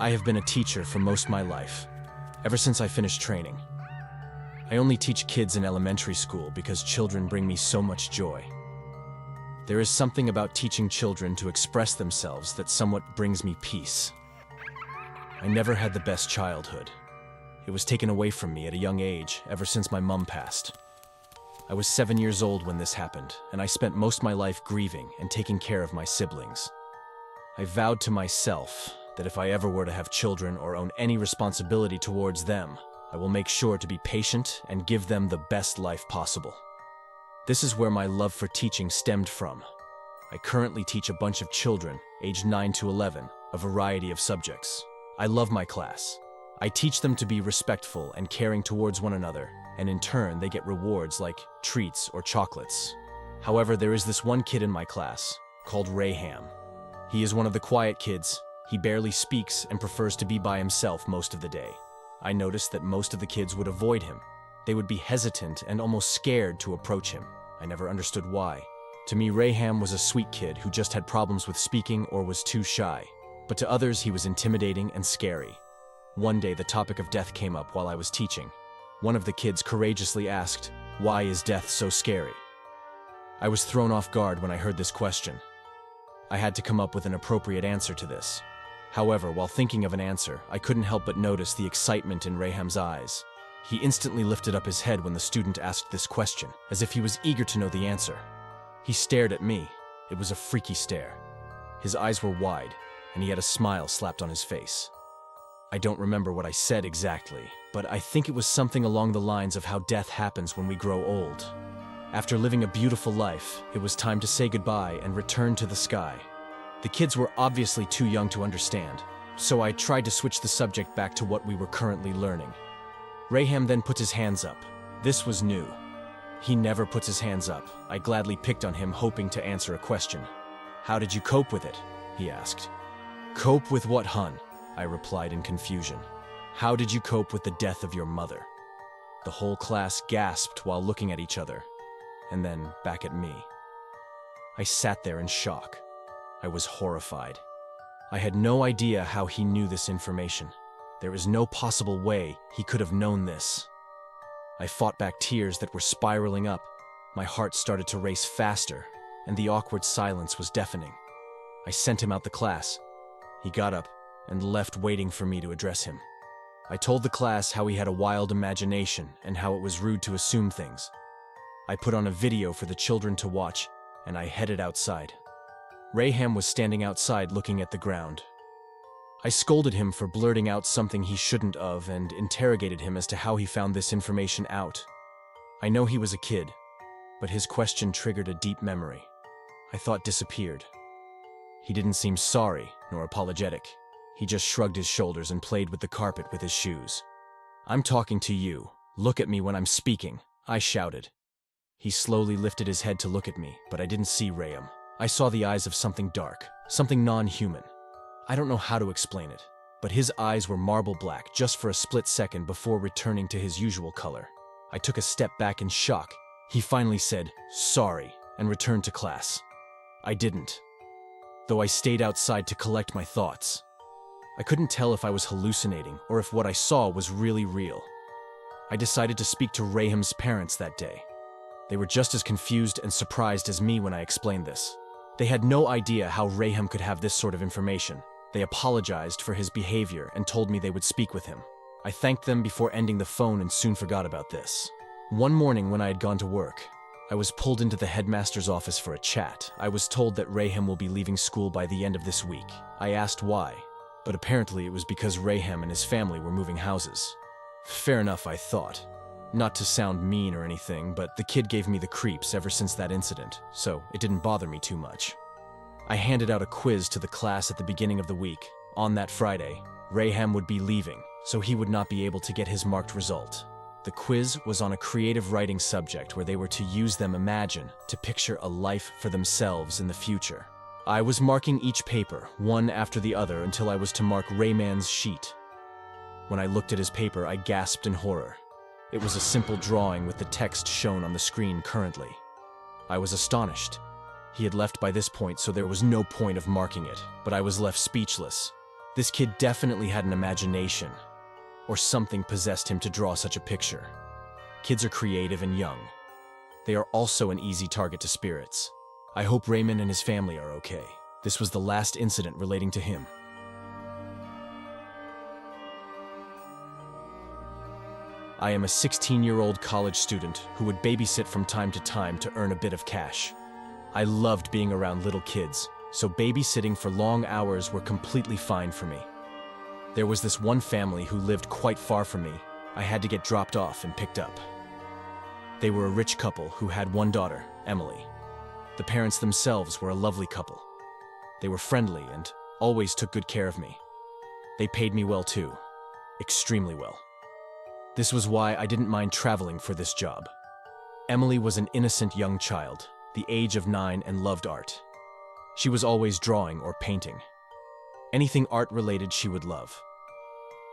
I have been a teacher for most of my life, ever since I finished training. I only teach kids in elementary school because children bring me so much joy. There is something about teaching children to express themselves that somewhat brings me peace. I never had the best childhood. It was taken away from me at a young age ever since my mom passed. I was 7 years old when this happened, and I spent most of my life grieving and taking care of my siblings. I vowed to myself that if I ever were to have children or own any responsibility towards them, I will make sure to be patient and give them the best life possible. This is where my love for teaching stemmed from. I currently teach a bunch of children, aged 9 to 11, a variety of subjects. I love my class. I teach them to be respectful and caring towards one another, and in turn they get rewards like treats or chocolates. However, there is this one kid in my class, called Raham. He is one of the quiet kids. He barely speaks and prefers to be by himself most of the day. I noticed that most of the kids would avoid him. They would be hesitant and almost scared to approach him. I never understood why. To me, Raham was a sweet kid who just had problems with speaking or was too shy. But to others, he was intimidating and scary. One day, the topic of death came up while I was teaching. One of the kids courageously asked, "Why is death so scary?" I was thrown off guard when I heard this question. I had to come up with an appropriate answer to this. However, while thinking of an answer, I couldn't help but notice the excitement in Raham's eyes. He instantly lifted up his head when the student asked this question, as if he was eager to know the answer. He stared at me. It was a freaky stare. His eyes were wide, and he had a smile slapped on his face. I don't remember what I said exactly, but I think it was something along the lines of how death happens when we grow old. After living a beautiful life, it was time to say goodbye and return to the sky. The kids were obviously too young to understand, so I tried to switch the subject back to what we were currently learning. Raham then puts his hands up. This was new. He never puts his hands up. I gladly picked on him, hoping to answer a question. "How did you cope with it?" he asked. "Cope with what, hun?" I replied in confusion. "How did you cope with the death of your mother?" The whole class gasped while looking at each other, and then back at me. I sat there in shock. I was horrified. I had no idea how he knew this information. There is no possible way he could have known this. I fought back tears that were spiraling up. My heart started to race faster, and the awkward silence was deafening. I sent him out the class. He got up and left, waiting for me to address him. I told the class how he had a wild imagination and how it was rude to assume things. I put on a video for the children to watch, and I headed outside. Raham was standing outside looking at the ground. I scolded him for blurting out something he shouldn't have and interrogated him as to how he found this information out. I know he was a kid, but his question triggered a deep memory. I thought disappeared. He didn't seem sorry nor apologetic. He just shrugged his shoulders and played with the carpet with his shoes. "I'm talking to you. Look at me when I'm speaking," I shouted. He slowly lifted his head to look at me, but I didn't see Raham. I saw the eyes of something dark, something non-human. I don't know how to explain it, but his eyes were marble black just for a split second before returning to his usual color. I took a step back in shock. He finally said, "Sorry," and returned to class. I didn't, though I stayed outside to collect my thoughts. I couldn't tell if I was hallucinating or if what I saw was really real. I decided to speak to Raham's parents that day. They were just as confused and surprised as me when I explained this. They had no idea how Raham could have this sort of information. They apologized for his behavior and told me they would speak with him. I thanked them before ending the phone and soon forgot about this. One morning when I had gone to work, I was pulled into the headmaster's office for a chat. I was told that Raham will be leaving school by the end of this week. I asked why, but apparently it was because Raham and his family were moving houses. Fair enough, I thought. Not to sound mean or anything, but the kid gave me the creeps ever since that incident, so it didn't bother me too much. I handed out a quiz to the class at the beginning of the week. On that Friday, Raham would be leaving, so he would not be able to get his marked result. The quiz was on a creative writing subject where they were to use them imagine to picture a life for themselves in the future. I was marking each paper, one after the other, until I was to mark Rayman's sheet. When I looked at his paper, I gasped in horror. It was a simple drawing with the text shown on the screen currently. I was astonished. He had left by this point, so there was no point of marking it, but I was left speechless. This kid definitely had an imagination, or something possessed him to draw such a picture. Kids are creative and young. They are also an easy target to spirits. I hope Raymond and his family are okay. This was the last incident relating to him. I am a 16-year-old college student who would babysit from time to time to earn a bit of cash. I loved being around little kids, so babysitting for long hours were completely fine for me. There was this one family who lived quite far from me. I had to get dropped off and picked up. They were a rich couple who had one daughter, Emily. The parents themselves were a lovely couple. They were friendly and always took good care of me. They paid me well too, extremely well. This was why I didn't mind traveling for this job. Emily was an innocent young child, the age of 9, and loved art. She was always drawing or painting. Anything art-related she would love.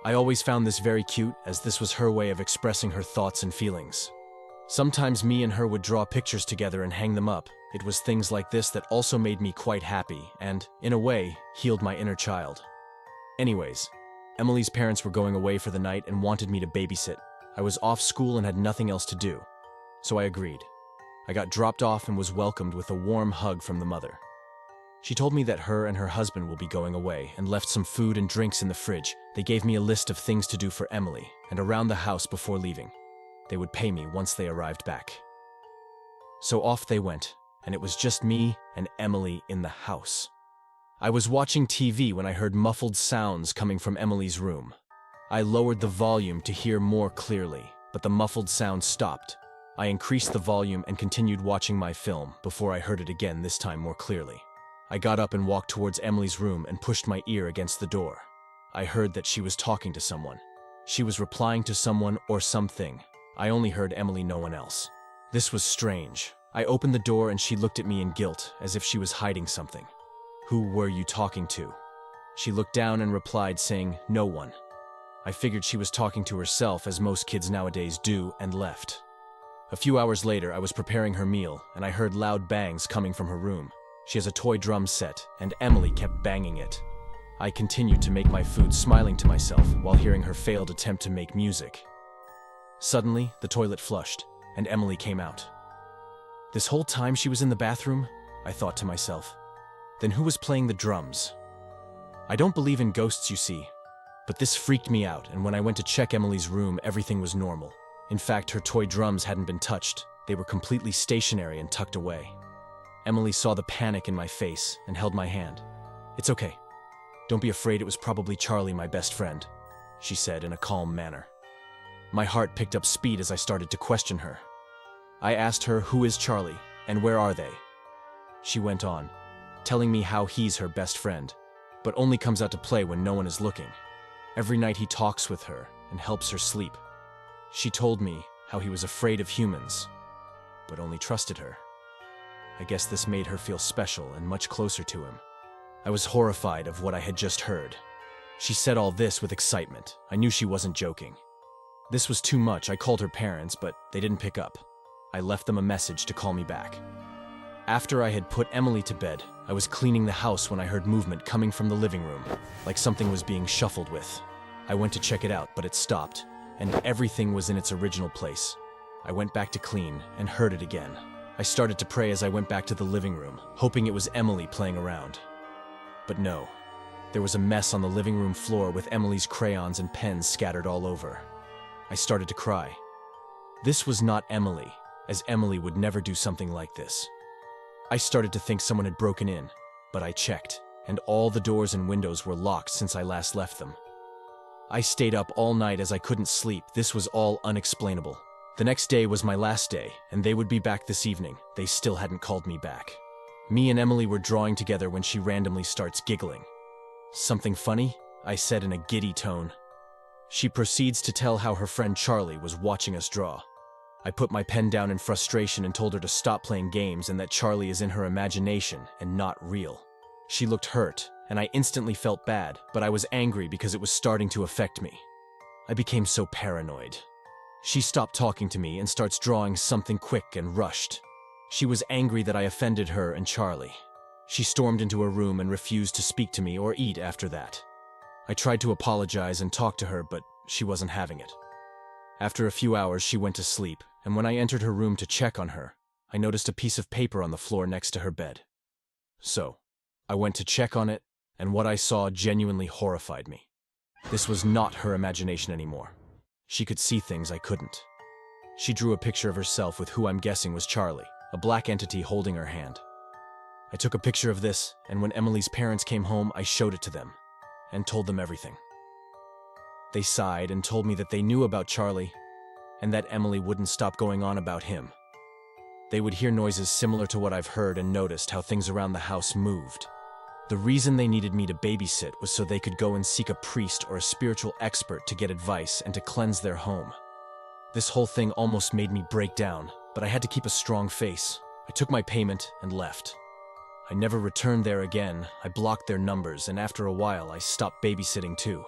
I always found this very cute, as this was her way of expressing her thoughts and feelings. Sometimes me and her would draw pictures together and hang them up. It was things like this that also made me quite happy and, in a way, healed my inner child. Anyways, Emily's parents were going away for the night and wanted me to babysit. I was off school and had nothing else to do, so I agreed. I got dropped off and was welcomed with a warm hug from the mother. She told me that her and her husband will be going away and left some food and drinks in the fridge. They gave me a list of things to do for Emily and around the house before leaving. They would pay me once they arrived back. So off they went, and it was just me and Emily in the house. I was watching TV when I heard muffled sounds coming from Emily's room. I lowered the volume to hear more clearly, but the muffled sound stopped. I increased the volume and continued watching my film before I heard it again, this time more clearly. I got up and walked towards Emily's room and pushed my ear against the door. I heard that she was talking to someone. She was replying to someone or something. I only heard Emily, no one else. This was strange. I opened the door and she looked at me in guilt, as if she was hiding something. "Who were you talking to?" She looked down and replied, saying, "No one." I figured she was talking to herself, as most kids nowadays do, and left. A few hours later, I was preparing her meal, and I heard loud bangs coming from her room. She has a toy drum set, and Emily kept banging it. I continued to make my food, smiling to myself, while hearing her failed attempt to make music. Suddenly, the toilet flushed, and Emily came out. This whole time she was in the bathroom, I thought to myself. Then who was playing the drums? I don't believe in ghosts, you see, but this freaked me out, and when I went to check Emily's room, everything was normal. In fact, her toy drums hadn't been touched. They were completely stationary and tucked away. Emily saw the panic in my face and held my hand. "It's okay. Don't be afraid, it was probably Charlie, my best friend," she said in a calm manner. My heart picked up speed as I started to question her. I asked her, "Who is Charlie, and where are they?" She went on, telling me how he's her best friend, but only comes out to play when no one is looking. Every night he talks with her and helps her sleep. She told me how he was afraid of humans, but only trusted her. I guess this made her feel special and much closer to him. I was horrified of what I had just heard. She said all this with excitement. I knew she wasn't joking. This was too much. I called her parents, but they didn't pick up. I left them a message to call me back. After I had put Emily to bed, I was cleaning the house when I heard movement coming from the living room, like something was being shuffled with. I went to check it out, but it stopped, and everything was in its original place. I went back to clean and heard it again. I started to pray as I went back to the living room, hoping it was Emily playing around. But no. There was a mess on the living room floor with Emily's crayons and pens scattered all over. I started to cry. This was not Emily, as Emily would never do something like this. I started to think someone had broken in, but I checked, and all the doors and windows were locked since I last left them. I stayed up all night as I couldn't sleep. This was all unexplainable. The next day was my last day, and they would be back this evening. They still hadn't called me back. Me and Emily were drawing together when she randomly starts giggling. "Something funny?" I said in a giddy tone. She proceeds to tell how her friend Charlie was watching us draw. I put my pen down in frustration and told her to stop playing games and that Charlie is in her imagination and not real. She looked hurt, and I instantly felt bad, but I was angry because it was starting to affect me. I became so paranoid. She stopped talking to me and starts drawing something quick and rushed. She was angry that I offended her and Charlie. She stormed into her room and refused to speak to me or eat after that. I tried to apologize and talk to her, but she wasn't having it. After a few hours, she went to sleep, and when I entered her room to check on her, I noticed a piece of paper on the floor next to her bed. So, I went to check on it, and what I saw genuinely horrified me. This was not her imagination anymore. She could see things I couldn't. She drew a picture of herself with who I'm guessing was Charlie, a black entity holding her hand. I took a picture of this, and when Emily's parents came home, I showed it to them and told them everything. They sighed and told me that they knew about Charlie and that Emily wouldn't stop going on about him. They would hear noises similar to what I've heard and noticed how things around the house moved. The reason they needed me to babysit was so they could go and seek a priest or a spiritual expert to get advice and to cleanse their home. This whole thing almost made me break down, but I had to keep a strong face. I took my payment and left. I never returned there again. I blocked their numbers, and after a while I stopped babysitting too.